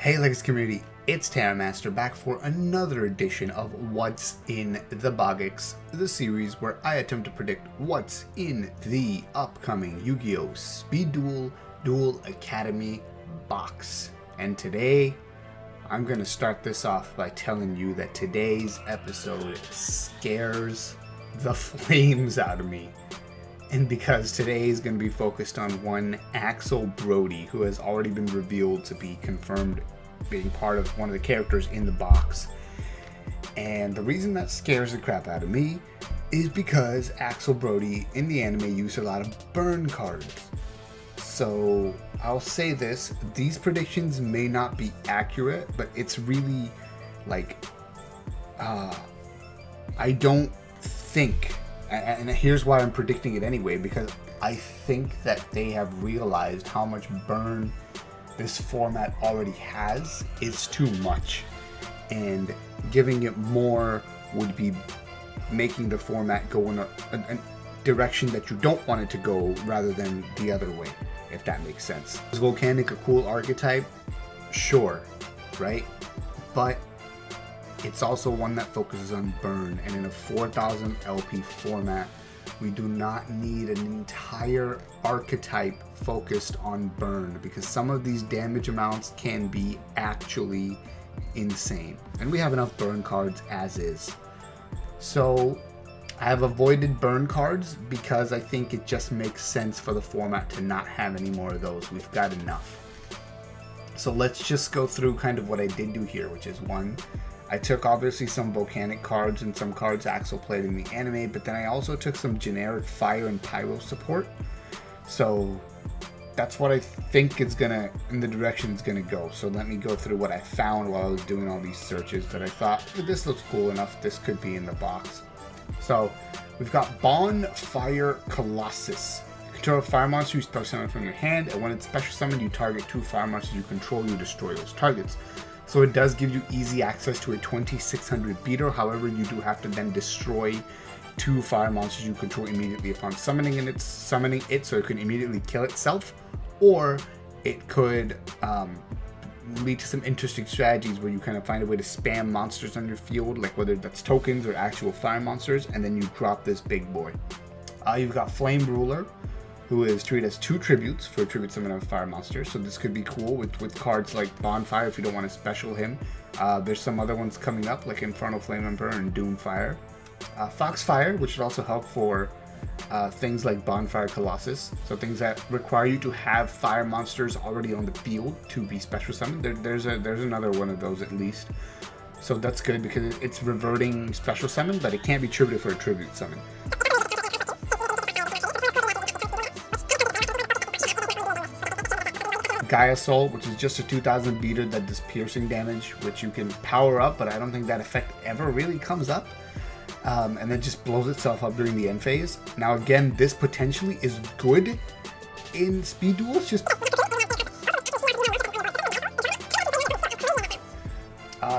Hey Legacy community, it's Master back for another edition of What's in the BoGX, the series where I attempt to predict what's in the upcoming Yu-Gi-Oh! Speed Duel Duel Academy box. And today, I'm going to start this off by telling you that today's episode scares the flames out of me. And because today is going to be focused on one Axel Brodie, who has already been revealed to be confirmed being part of one of the characters in the box. And the reason that scares the crap out of me is because Axel Brodie in the anime used a lot of burn cards. So I'll say this, these predictions may not be accurate, but it's really like, I don't think, and here's why I'm predicting it anyway, because I think that they have realized how much burn this format already has is too much, and giving it more would be making the format go in a direction that you don't want it to go rather than the other way, if that makes sense. Is Volcanic a cool archetype? Sure, right? But it's also one that focuses on burn, and in a 4000 LP format, we do not need an entire archetype focused on burn, because some of these damage amounts can be actually insane. And we have enough burn cards as is. So I have avoided burn cards because I think it just makes sense for the format to not have any more of those. We've got enough. So let's just go through kind of what I did do here, which is one, I took obviously some volcanic cards and some cards Axel played in the anime, but then I also took some generic fire and pyro support. So that's what I think is gonna, in the direction it's gonna go. So let me go through what I found while I was doing all these searches that I thought, this looks cool enough, this could be in the box. So we've got Bonfire Colossus. You control a fire monster, you special summon from your hand, and when it's special summoned, you target 2 fire monsters you control, you destroy those targets. So it does give you easy access to a 2600 beater, however you do have to then destroy 2 fire monsters you control immediately upon summoning it, so it can immediately kill itself, or it could lead to some interesting strategies where you kind of find a way to spam monsters on your field, like whether that's tokens or actual fire monsters, and then you drop this big boy. You've got Flame Ruler, who is treated as 2 tributes for a tribute summon of fire monster. So this could be cool with cards like Bonfire if you don't want to special him. There's some other ones coming up like Inferno Flame Emperor and Doomfire. Foxfire, which would also help for things like Bonfire Colossus. So things that require you to have fire monsters already on the field to be special summoned. There's another one of those at least. So that's good because it's reverting special summon, but it can't be tributed for a tribute summon. Gaia Soul, which is just a 2000 beater that does piercing damage, which you can power up, but I don't think that effect ever really comes up. And then just blows itself up during the end phase. Now again, this potentially is good in speed duels, just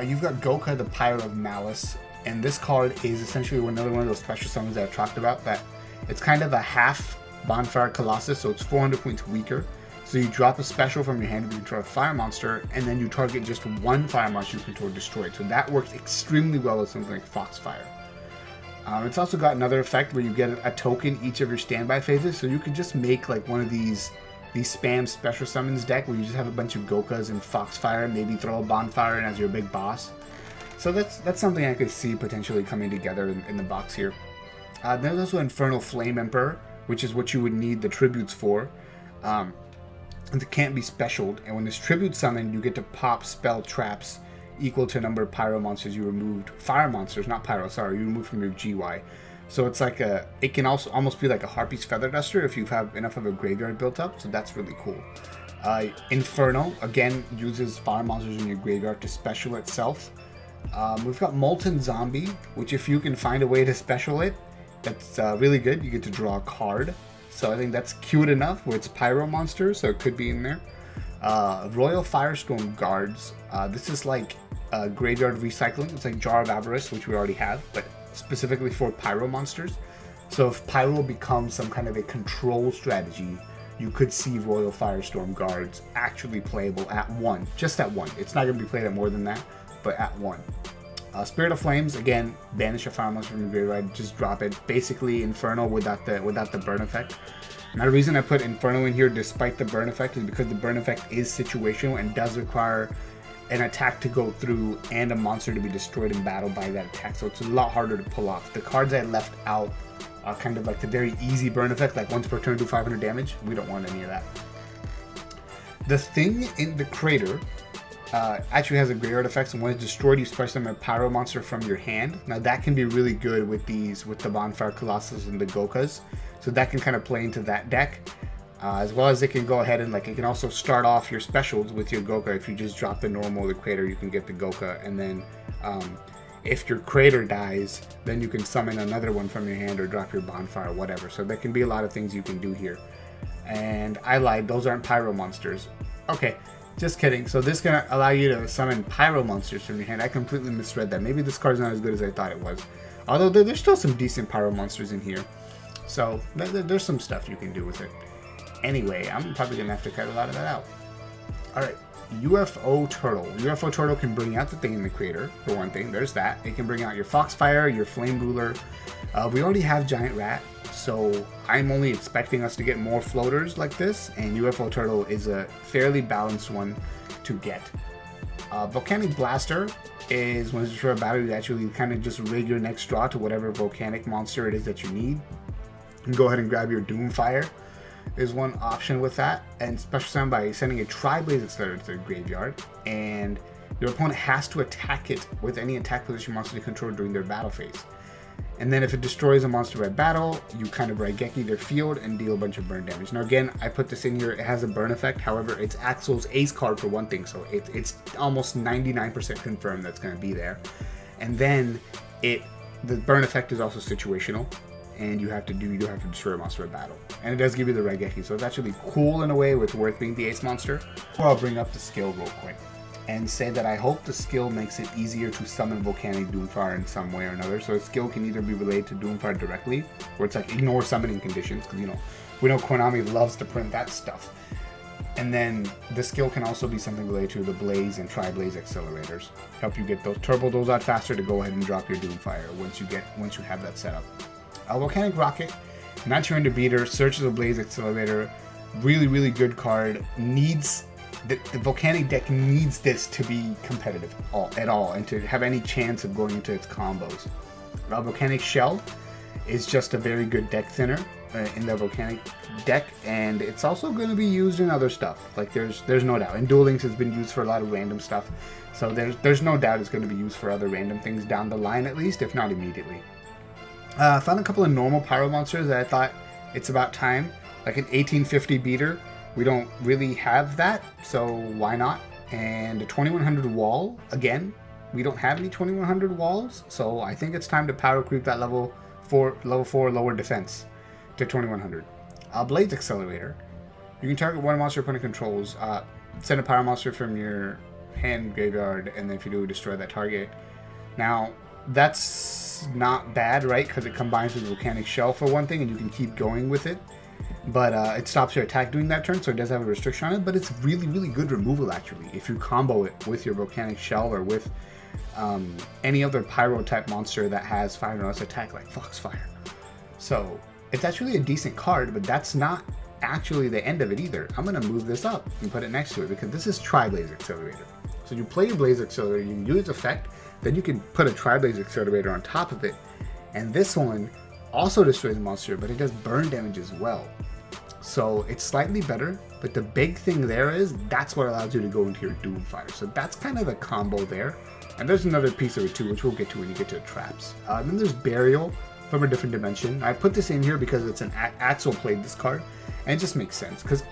you've got Goka, the Pyro of Malice, and this card is essentially another one of those special summons that I talked about, that it's kind of a half Bonfire Colossus, so it's 400 points weaker. So you drop a special from your hand if you control a fire monster, and then you target just 1 fire monster you control destroyed. So that works extremely well with something like Foxfire. It's also got another effect where you get a token each of your standby phases, so you can just make like one of these spam special summons deck where you just have a bunch of Gokas and Foxfire, maybe throw a Bonfire in as your big boss. So that's something I could see potentially coming together in the box here. There's also Inferno Flame Emperor, which is what you would need the tributes for. It can't be specialed, and when this tribute summon, you get to pop spell traps equal to a number of pyro monsters you removed. Fire monsters, not pyro, sorry, you removed from your GY. So it's like it can also almost be like a Harpy's Feather Duster if you have enough of a graveyard built up, so that's really cool. Inferno, again, uses fire monsters in your graveyard to special itself. We've got Molten Zombie, which if you can find a way to special it, that's really good. You get to draw a card. So I think that's cute enough where it's Pyro Monsters, so it could be in there. Royal Firestorm Guards. This is like graveyard recycling. It's like Jar of Avarice, which we already have, but specifically for Pyro Monsters. So if Pyro becomes some kind of a control strategy, you could see Royal Firestorm guards actually playable at 1. Just at 1. It's not going to be played at more than that, but at 1. Spirit of Flames, again, banish a fire monster from your graveyard, just drop it. Basically Inferno without the burn effect. Now the reason I put Inferno in here despite the burn effect is because the burn effect is situational and does require an attack to go through and a monster to be destroyed in battle by that attack, so it's a lot harder to pull off. The cards I left out are kind of like the very easy burn effect, like once per turn do 500 damage. We don't want any of that. The thing in the crater actually has a graveyard effect, so when it's destroyed you special summon a Pyro Monster from your hand. Now that can be really good with the Bonfire Colossus and the Gokas, so that can kind of play into that deck. As well as it can go ahead and it can also start off your specials with your Goka. If you just drop the normal, the crater, you can get the Goka, and then if your crater dies, then you can summon another one from your hand or drop your Bonfire, whatever. So there can be a lot of things you can do here. And I lied, those aren't Pyro Monsters. Okay, just kidding. So this is going to allow you to summon Pyro Monsters from your hand. I completely misread that. Maybe this card's not as good as I thought it was. Although there's still some decent Pyro Monsters in here. So there's some stuff you can do with it. Anyway, I'm probably going to have to cut a lot of that out. Alright, UFO Turtle. UFO Turtle can bring out the thing in the crater, for one thing. There's that. It can bring out your Foxfire, your Flame Ruler. We already have Giant Rat, so I'm only expecting us to get more floaters like this, and UFO Turtle is a fairly balanced one to get. Volcanic Blaster is when it's for a battle, you actually kind of just rig your next draw to whatever volcanic monster it is that you need. And go ahead and grab your Doomfire. Is one option with that, and special summon by sending a Tri-Blaze Accelerator to the graveyard, and your opponent has to attack it with any attack position monster they control during their battle phase. And then if it destroys a monster by battle, you kind of Raigeki their field and deal a bunch of burn damage. Now again, I put this in here, it has a burn effect, however it's Axel's ace card for one thing, so it's almost 99% confirmed that's going to be there. And then the burn effect is also situational, and you have to destroy a monster at battle. And it does give you the Raigeki, so it's actually cool in a way with worth being the ace monster. Or I'll bring up the skill real quick and say that I hope the skill makes it easier to summon Volcanic Doomfire in some way or another. So the skill can either be related to Doomfire directly, where it's like ignore summoning conditions, because we know Konami loves to print that stuff. And then the skill can also be something related to the Blaze and Tri-Blaze accelerators. Help you get those turbo those out faster to go ahead and drop your Doomfire once you have that set up. Volcanic Rocket, not 200 beater, searches a Blaze Accelerator, really good card. The Volcanic deck needs this to be competitive at all and to have any chance of going into its combos. Volcanic Shell is just a very good deck thinner in the Volcanic deck, and it's also going to be used in other stuff. Like there's no doubt. And Duel Links has been used for a lot of random stuff, so there's no doubt it's going to be used for other random things down the line at least, if not immediately. I found a couple of normal Pyro Monsters that I thought it's about time. Like an 1850 beater. We don't really have that, so why not? And a 2100 wall. Again, we don't have any 2100 walls, so I think it's time to power creep that level 4 lower defense to 2100. Blaze Accelerator. You can target one monster opponent controls. Send a Pyro Monster from your hand graveyard, and then if you do, destroy that target. Now, that's not bad, right? Because it combines with Volcanic Shell for one thing, and you can keep going with it. But it stops your attack during that turn, so it does have a restriction on it. But it's really good removal, actually, if you combo it with your Volcanic Shell or with any other Pyro-type monster that has 5 or less attack, like Foxfire. So it's actually a decent card, but that's not actually the end of it either. I'm going to move this up and put it next to it, because this is Tri-Blaze Accelerator. So you play your Blaze Accelerator, you can use its effect, then you can put a Tri-Blaze Accelerator on top of it, and this one also destroys the monster, but it does burn damage as well. So it's slightly better, but the big thing there is that's what allows you to go into your Doomfire. So that's kind of the combo there. And there's another piece of it too, which we'll get to when you get to the traps. Then there's Burial from a different dimension. I put this in here because it's an Axel played this card, and it just makes sense because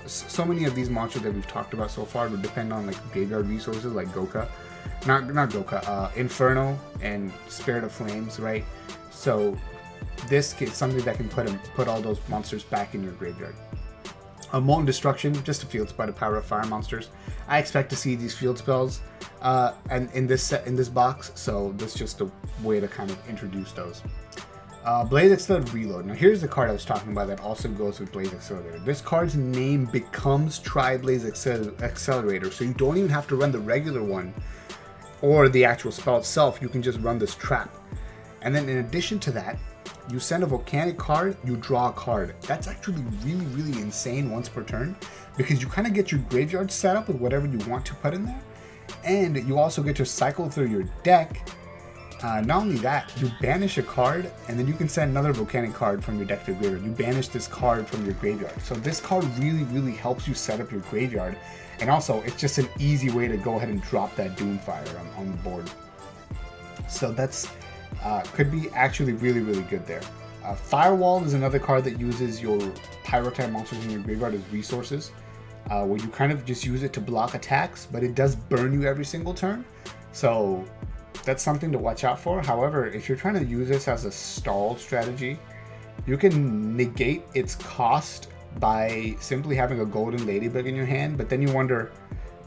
so many of these monsters that we've talked about so far would depend on like graveyard resources like Goka, not Goka, Inferno and Spirit of Flames, right? So this is something that can put all those monsters back in your graveyard. Molten Destruction, just a field spell to power up fire monsters. I expect to see these field spells and in this box, so this is just a way to kind of introduce those. Blaze Accelerator Reload. Now here's the card I was talking about that also goes with Blaze Accelerator. This card's name becomes Tri-Blaze Accelerator, so you don't even have to run the regular one or the actual spell itself. You can just run this trap. And then in addition to that, you send a volcanic card, you draw a card. That's actually really, really insane once per turn, because you kind of get your graveyard set up with whatever you want to put in there. And you also get to cycle through your deck. Not only that, you banish a card, and then you can send another volcanic card from your deck to your graveyard. You banish this card from your graveyard. So this card really, really helps you set up your graveyard. And also, it's just an easy way to go ahead and drop that Doomfire on the board. So that's could be actually really, really good there. Firewall is another card that uses your Pyro type monsters in your graveyard as resources, where you kind of just use it to block attacks, but it does burn you every single turn. So that's something to watch out for. However, if you're trying to use this as a stall strategy, you can negate its cost by simply having a golden ladybug in your hand, but then you wonder,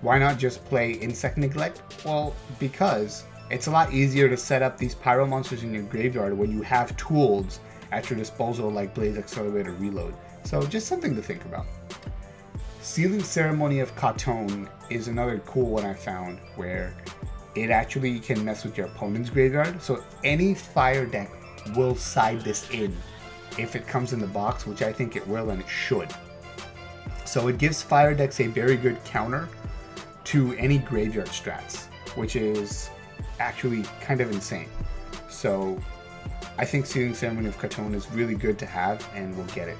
why not just play Insect Neglect? Well, because it's a lot easier to set up these Pyro Monsters in your graveyard when you have tools at your disposal like Blaze Accelerator Reload. So just something to think about. Sealing Ceremony of Katon is another cool one I found, where it actually can mess with your opponent's graveyard. So any fire deck will side this in if it comes in the box, which I think it will and it should. So it gives fire decks a very good counter to any graveyard strats, which is actually kind of insane. So I think Sealing Ceremony of Katon is really good to have, and we'll get it.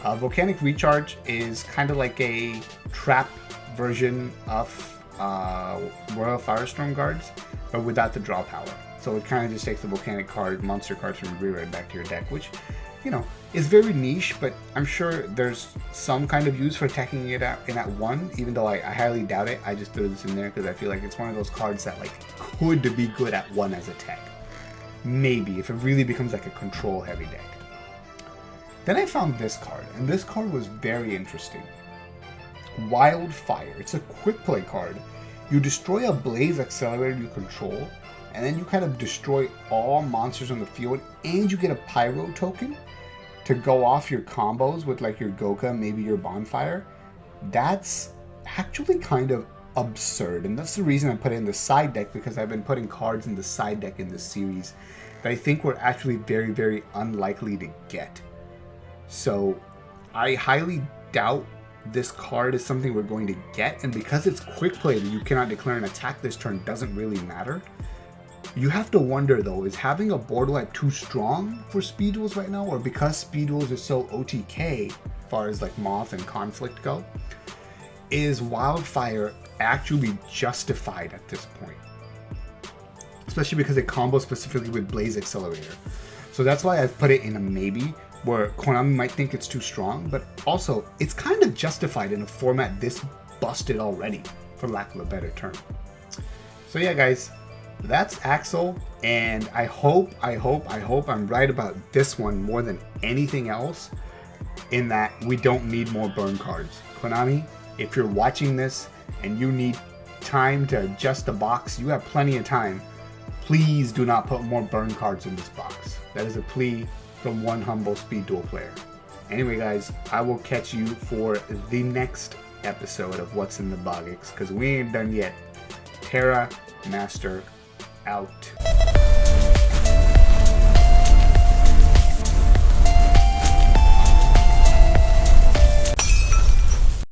Volcanic Recharge is kind of like a trap version of Royal Firestorm Guards, but without the draw power. So it kind of just takes the volcanic card, monster cards from your graveyard back to your deck, which, you know, is very niche, but I'm sure there's some kind of use for attacking it in at 1, even though I highly doubt it. I just threw this in there because I feel like it's one of those cards that like could be good at 1 as a tech. Maybe, if it really becomes like a control heavy deck. Then I found this card, and this card was very interesting. Wildfire. It's a quick play card. You destroy a Blaze Accelerator you control, and then you kind of destroy all monsters on the field, and you get a Pyro token to go off your combos with like your Goka, maybe your Bonfire. That's actually kind of absurd, and that's the reason I put it in the side deck, because I've been putting cards in the side deck in this series that I think we're actually very, very unlikely to get. So I highly doubt this card is something we're going to get, and because it's quick play that you cannot declare an attack this turn doesn't really matter. You have to wonder though, is having a board wipe too strong for Speed Duels right now, or because Speed Duels is so OTK as far as like Moth and Conflict go, is Wildfire actually justified at this point? Especially because it combos specifically with Blaze Accelerator. So that's why I've put it in a maybe, where Konami might think it's too strong, but also it's kind of justified in a format this busted already, for lack of a better term. So yeah guys, that's Axel, and I hope I'm right about this one more than anything else, in that we don't need more burn cards. Konami, if you're watching this and you need time to adjust the box, you have plenty of time. Please do not put more burn cards in this box. That is a plea from one humble Speed Duel player. Anyway guys, I will catch you for the next episode of What's in the BoGX, because we ain't done yet. Terra Master out.